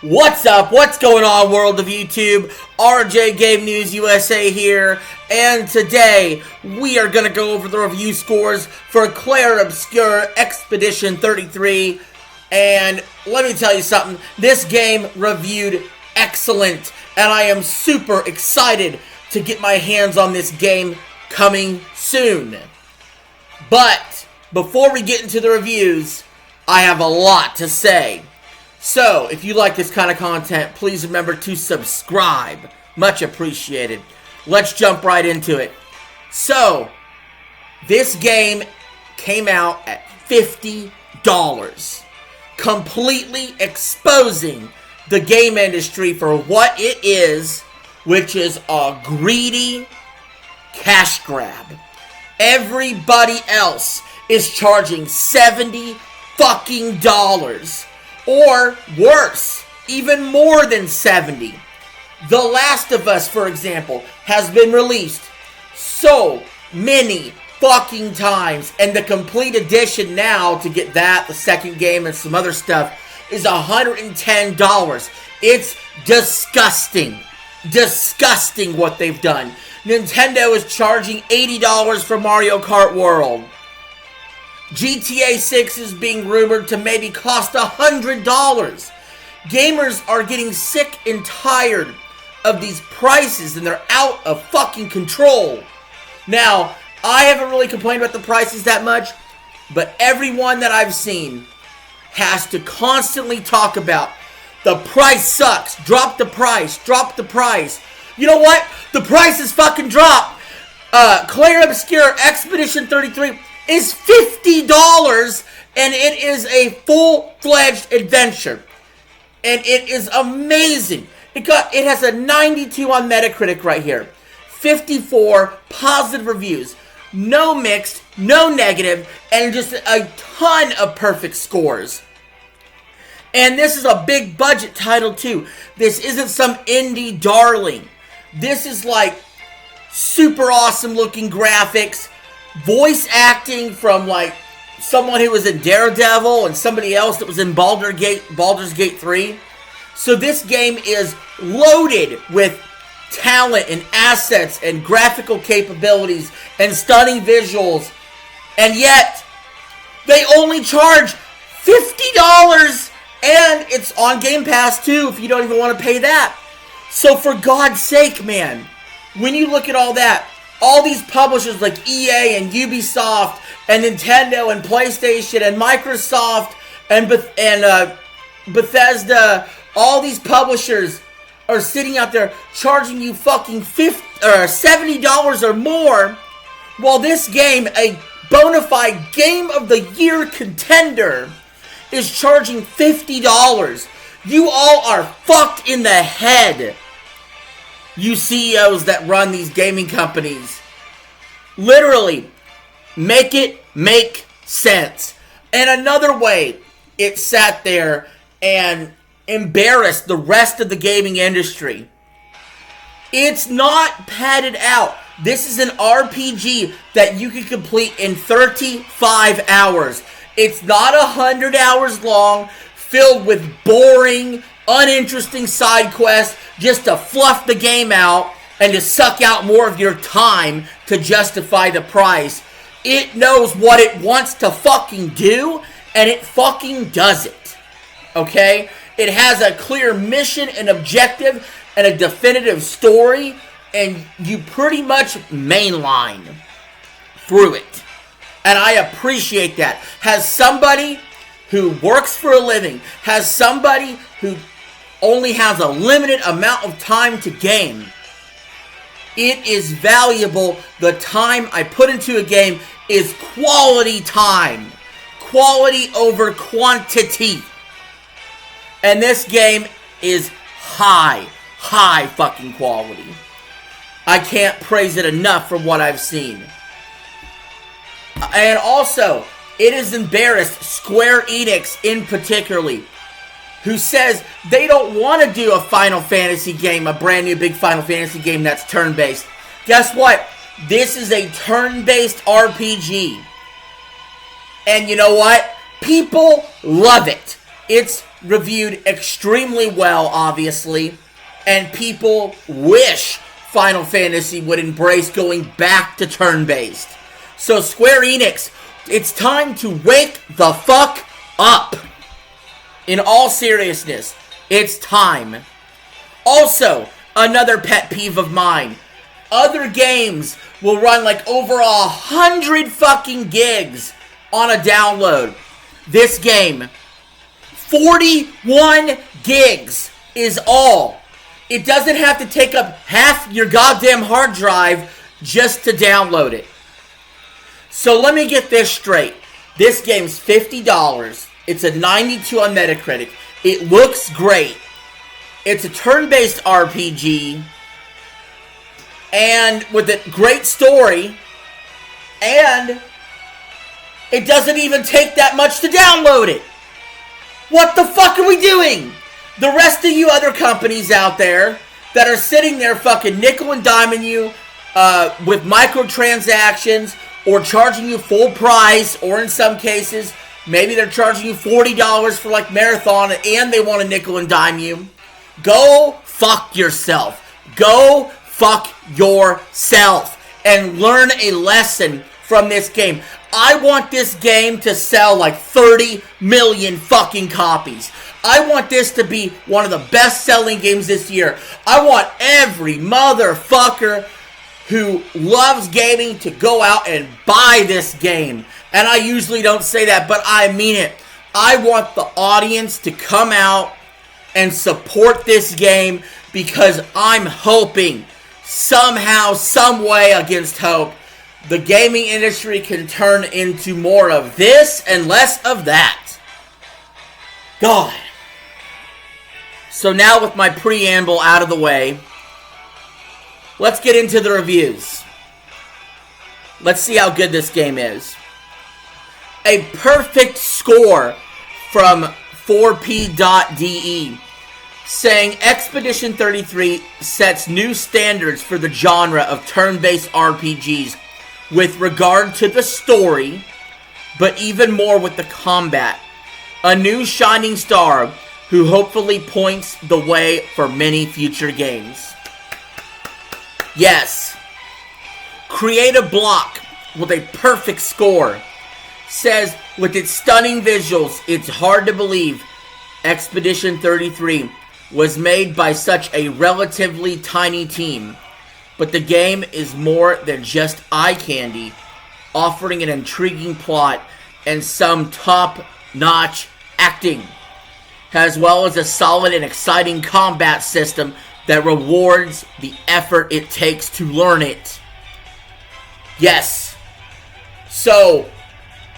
What's up? What's going on, world of YouTube? RJ Game News USA here, and today we are going to go over the review scores for Clair Obscur Expedition 33, and let me tell you something, this game reviewed excellent, and I am super excited to get my hands on this game coming soon. But before we get into the reviews, I have a lot to say. So, if you like this kind of content, please remember to subscribe. Much appreciated. Let's jump right into it. So, this game came out at $50, completely exposing the game industry for what it is, which is a greedy cash grab. Everybody else is charging $70 fucking dollars. Or worse, even more than 70. The Last of Us, for example, has been released so many fucking times, and the complete edition now, to get that, the second game, and some other stuff, is $110. It's disgusting. Disgusting what they've done. Nintendo is charging $80 for Mario Kart World. GTA 6 is being rumored to maybe cost $100. Gamers are getting sick and tired of these prices, and they're out of fucking control. Now, I haven't really complained about the prices that much, but everyone that I've seen has to constantly talk about the price sucks, drop the price, drop the price. You know what? The price is fucking dropped. Clair Obscur Expedition 33 is $50, and it is a full-fledged adventure, and it is amazing. It has a 92 on Metacritic right here, 54 positive reviews, no mixed, no negative, and just a ton of perfect scores. And this is a big budget title too. This isn't some indie darling. This is like super awesome looking graphics, voice acting from like someone who was in Daredevil and somebody else that was in Baldur's Gate 3. So this game is loaded with talent and assets and graphical capabilities and stunning visuals. And yet, they only charge $50, and it's on Game Pass too if you don't even want to pay that. So for God's sake, man, when you look at all that, all these publishers like EA and Ubisoft and Nintendo and PlayStation and Microsoft and Bethesda, all these publishers are sitting out there charging you fucking $70 or more, while this game, a bona fide Game of the Year contender, is charging $50. You all are fucked in the head. You CEOs that run these gaming companies. Literally, make it make sense. And another way it sat there and embarrassed the rest of the gaming industry. It's not padded out. This is an RPG that you can complete in 35 hours. It's not 100 hours long, filled with boring, uninteresting side quests just to fluff the game out and to suck out more of your time to justify the price. It knows what it wants to fucking do, and it fucking does it. Okay? It has a clear mission and objective and a definitive story, and you pretty much mainline through it. And I appreciate that. Has somebody who works for a living, has somebody who only has a limited amount of time to game, it is valuable. The time I put into a game is quality time. Quality over quantity. And this game is high fucking quality. I can't praise it enough from what I've seen. And also, it has embarrassed Square Enix in particularly, who says they don't want to do a Final Fantasy game, a brand new big Final Fantasy game that's turn-based. Guess what? This is a turn-based RPG. And you know what? People love it. It's reviewed extremely well, obviously, and people wish Final Fantasy would embrace going back to turn-based. So Square Enix, it's time to wake the fuck up. In all seriousness, it's time. Also, another pet peeve of mine. Other games will run like over 100 fucking gigs on a download. This game, 41 gigs is all. It doesn't have to take up half your goddamn hard drive just to download it. So let me get this straight. This game's $50. It's a 92 on Metacritic. It looks great. It's a turn-based RPG. And with a great story. And it doesn't even take that much to download it. What the fuck are we doing? The rest of you other companies out there that are sitting there fucking nickel and diming you with microtransactions or charging you full price, or in some cases, maybe they're charging you $40 for like Marathon and they want to nickel and dime you. Go fuck yourself. Go fuck yourself and learn a lesson from this game. I want this game to sell like 30 million fucking copies. I want this to be one of the best-selling games this year. I want every motherfucker who loves gaming to go out and buy this game. And I usually don't say that, but I mean it. I want the audience to come out and support this game because I'm hoping somehow, some way against hope, the gaming industry can turn into more of this and less of that. God. So now with my preamble out of the way, let's get into the reviews. Let's see how good this game is. A perfect score from 4P.de saying Expedition 33 sets new standards for the genre of turn-based RPGs with regard to the story, but even more with the combat. A new shining star who hopefully points the way for many future games. Yes. Creative Block with a perfect score says with its stunning visuals, it's hard to believe Expedition 33 was made by such a relatively tiny team. But the game is more than just eye candy, offering an intriguing plot and some top-notch acting, as well as a solid and exciting combat system that rewards the effort it takes to learn it. Yes. So,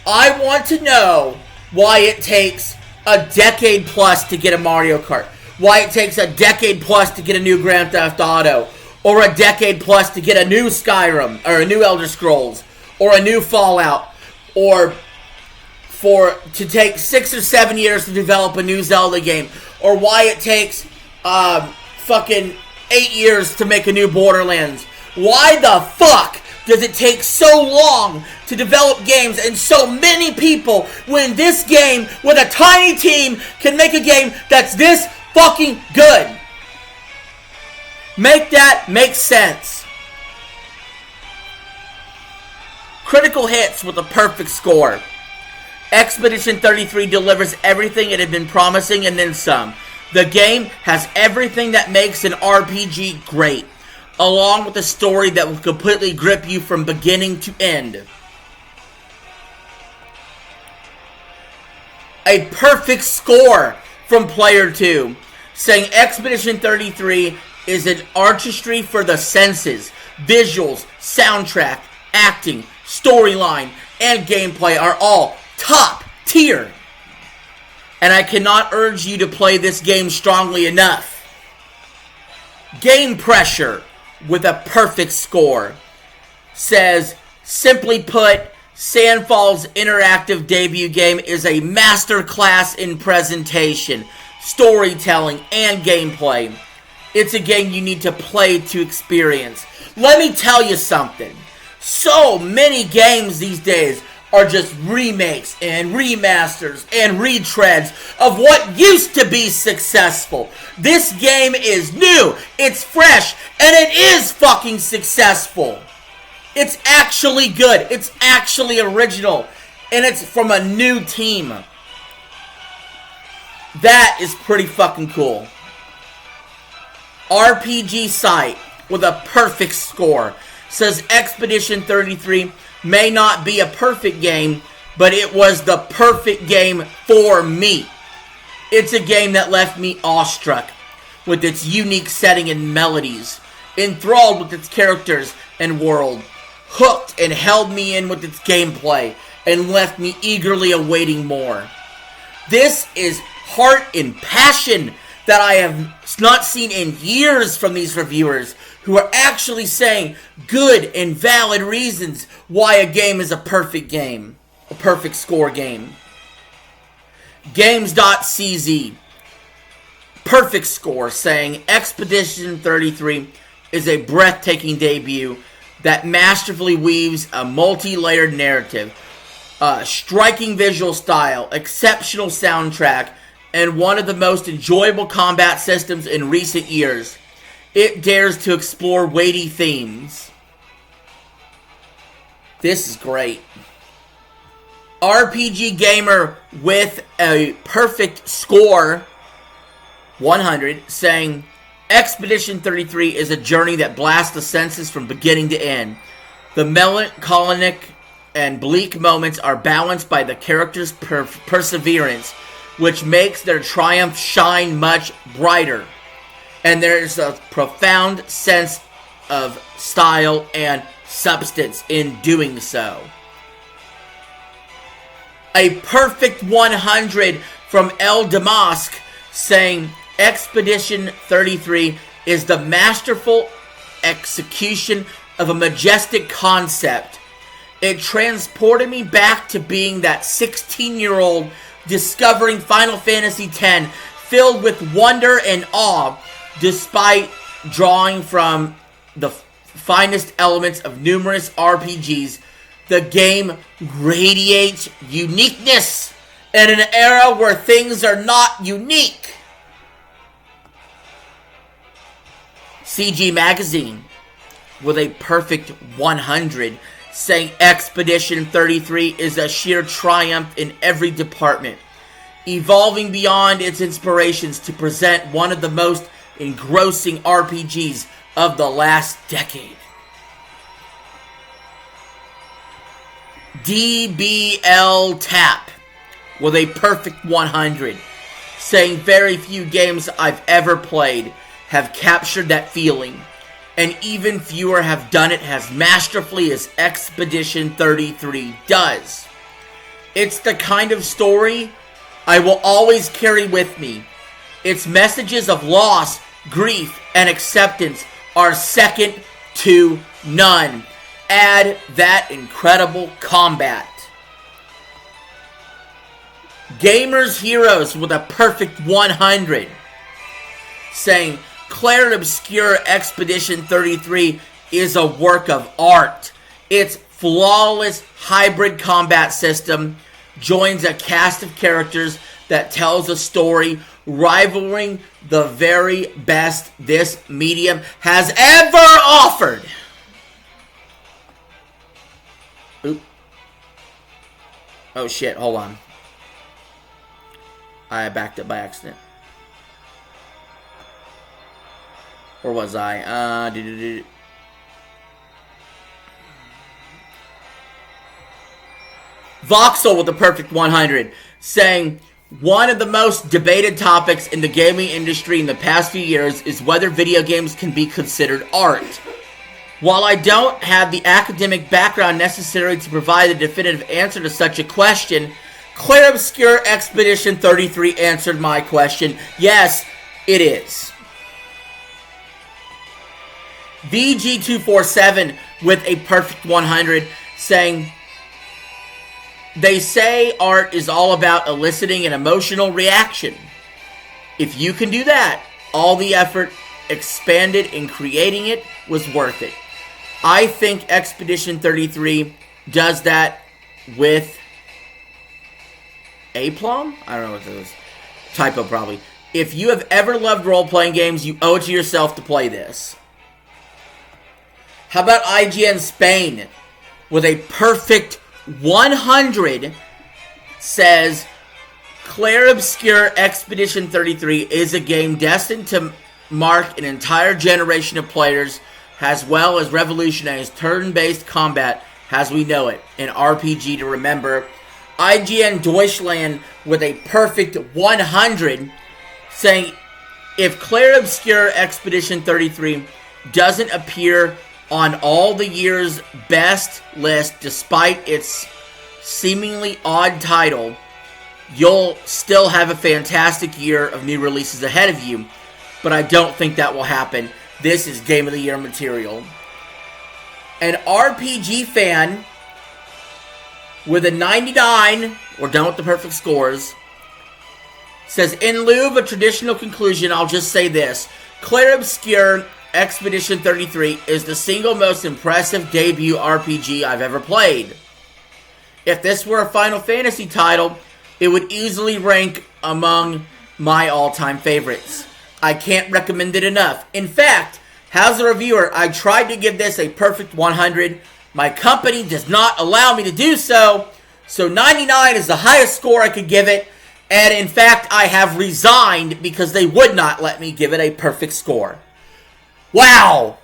I want to know why it takes a decade plus to get a Mario Kart. Why it takes a decade plus to get a new Grand Theft Auto. Or a decade plus to get a new Skyrim. Or a new Elder Scrolls. Or a new Fallout. Or to take 6 or 7 years to develop a new Zelda game. Or why it takes fucking 8 years to make a new Borderlands. Why the fuck does it take so long to develop games and so many people when this game with a tiny team can make a game that's this fucking good? Make that make sense. Critical Hits with a perfect score. Expedition 33 delivers everything it had been promising and then some. The game has everything that makes an RPG great, along with a story that will completely grip you from beginning to end. A perfect score from Player 2, saying Expedition 33 is an artistry for the senses. Visuals, soundtrack, acting, storyline, and gameplay are all top tier. And I cannot urge you to play this game strongly enough. Game Pressure with a perfect score says, simply put, Sandfall's interactive debut game is a masterclass in presentation, storytelling, and gameplay. It's a game you need to play to experience. Let me tell you something. So many games these days are just remakes and remasters and retreads of what used to be successful. This game is new, it's fresh, and it is fucking successful. It's actually good, it's actually original, and it's from a new team. That is pretty fucking cool. RPG site with a perfect score says Expedition 33 may not be a perfect game, but it was the perfect game for me. It's a game that left me awestruck with its unique setting and melodies, enthralled with its characters and world, hooked and held me in with its gameplay, and left me eagerly awaiting more. This is heart and passion that I have not seen in years from these reviewers, who are actually saying good and valid reasons why a game is a perfect game. A perfect score game. Games.cz. Perfect score, saying Expedition 33 is a breathtaking debut that masterfully weaves a multi-layered narrative, striking visual style, exceptional soundtrack, and one of the most enjoyable combat systems in recent years. It dares to explore weighty themes. This is great. RPG Gamer with a perfect score, 100, saying Expedition 33 is a journey that blasts the senses from beginning to end. The melancholic and bleak moments are balanced by the characters' perseverance, which makes their triumph shine much brighter. And there is a profound sense of style and substance in doing so. A perfect 100 from El Damask, saying Expedition 33 is the masterful execution of a majestic concept. It transported me back to being that 16-year-old discovering Final Fantasy X, filled with wonder and awe, despite drawing from the finest elements of numerous RPGs. The game radiates uniqueness in an era where things are not unique. CG Magazine with a perfect 100, saying Expedition 33 is a sheer triumph in every department, evolving beyond its inspirations to present one of the most engrossing RPGs of the last decade. DBL Tap with a perfect 100, saying very few games I've ever played have captured that feeling, and even fewer have done it as masterfully as Expedition 33 does. It's the kind of story I will always carry with me. Its messages of loss, grief, and acceptance are second to none. Add that incredible combat. Gamers Heroes with a perfect 100, saying Clair Obscur Expedition 33 is a work of art. Its flawless hybrid combat system joins a cast of characters that tells a story rivaling the very best this medium has ever offered. Oop. Oh shit, hold on. I backed up by accident. Or was I? Voxel with the perfect 100, saying one of the most debated topics in the gaming industry in the past few years is whether video games can be considered art. While I don't have the academic background necessary to provide a definitive answer to such a question, Clair Obscur Expedition 33 answered my question. Yes, it is. VG247 with a perfect 100, saying they say art is all about eliciting an emotional reaction. If you can do that, all the effort expended in creating it was worth it. I think Expedition 33 does that with aplomb? I don't know what this is. Typo probably. If you have ever loved role-playing games, you owe it to yourself to play this. How about IGN Spain with a perfect 100 says Clair Obscur Expedition 33 is a game destined to mark an entire generation of players as well as revolutionize turn-based combat as we know it, an RPG to remember. IGN Deutschland with a perfect 100 saying if Clair Obscur Expedition 33 doesn't appear on all the year's best list despite its seemingly odd title, you'll still have a fantastic year of new releases ahead of you. But I don't think that will happen. This is Game of the Year material. An RPG fan with a 99, we're done with the perfect scores, says, in lieu of a traditional conclusion, I'll just say this. Clair Obscur Expedition 33 is the single most impressive debut RPG I've ever played. If this were a Final Fantasy title, it would easily rank among my all-time favorites. I can't recommend it enough. In fact, as a reviewer, I tried to give this a perfect 100. My company does not allow me to do so, so 99 is the highest score I could give it, and in fact, I have resigned because they would not let me give it a perfect score. Wow!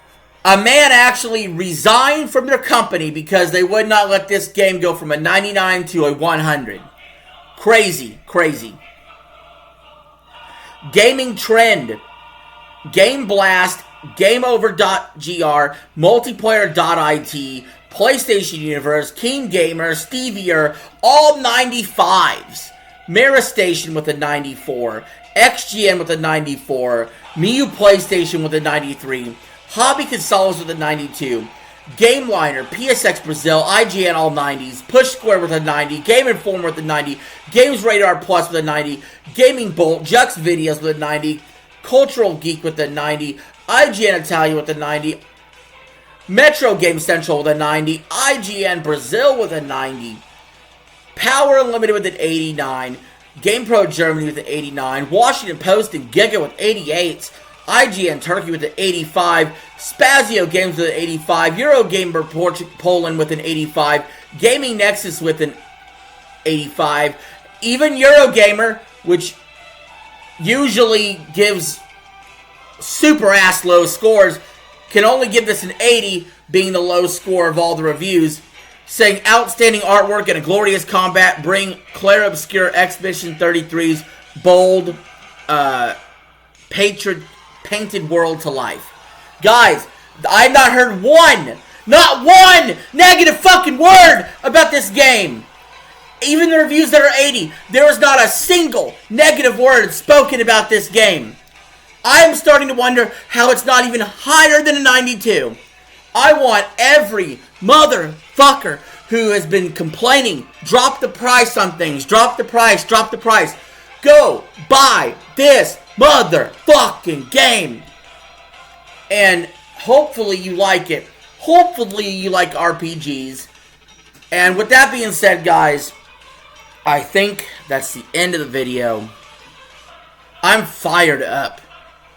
A man actually resigned from their company because they would not let this game go from a 99 to a 100. Crazy, crazy. Gaming Trend, Game Blast, GameOver.gr, Multiplayer.it, PlayStation Universe, King Gamer, Stevier, all 95s. Mira Station with a 94, XGN with a 94, Miu PlayStation with a 93, Hobby Consoles with a 92, GameLiner, PSX Brazil, IGN all 90s, Push Square with a 90, Game Informer with a 90, Games Radar Plus with a 90, Gaming Bolt, Jux Videos with a 90, Cultural Geek with a 90, IGN Italia with a 90, Metro Game Central with a 90, IGN Brazil with a 90, Power Unlimited with an 89, GamePro Germany with an 89, Washington Post and Giga with 88, IGN Turkey with an 85, Spazio Games with an 85, Eurogamer Poland with an 85, Gaming Nexus with an 85, even Eurogamer, which usually gives super ass low scores, can only give this an 80, being the low score of all the reviews, saying outstanding artwork and a glorious combat bring Clair Obscur Expedition 33's bold, painted world to life. Guys, I've not heard not one negative fucking word about this game. Even the reviews that are 80, there is not a single negative word spoken about this game. I am starting to wonder how it's not even higher than a 92. I want every motherfucker who has been complaining, drop the price on things, drop the price, go buy this motherfucking game. And hopefully you like it. Hopefully you like RPGs. And with that being said, guys, I think that's the end of the video. I'm fired up.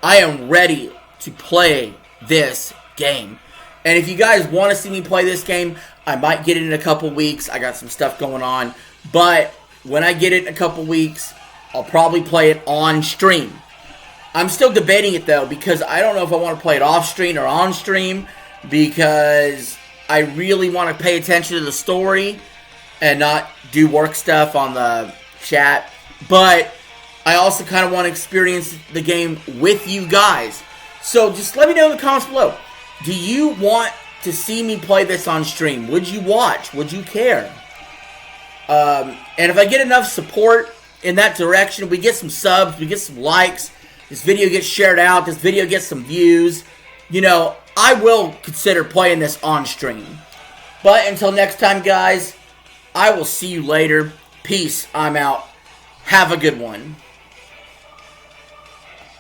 I am ready to play this game. And if you guys want to see me play this game, I might get it in a couple weeks. I got some stuff going on. But when I get it in a couple weeks, I'll probably play it on stream. I'm still debating it, though, because I don't know if I want to play it off stream or on stream, because I really want to pay attention to the story and not do work stuff on the chat. But I also kind of want to experience the game with you guys. So just let me know in the comments below. Do you want to see me play this on stream? Would you watch? Would you care? And if I get enough support in that direction, we get some subs, we get some likes, this video gets shared out, this video gets some views, you know, I will consider playing this on stream. But until next time, guys, I will see you later. Peace. I'm out. Have a good one.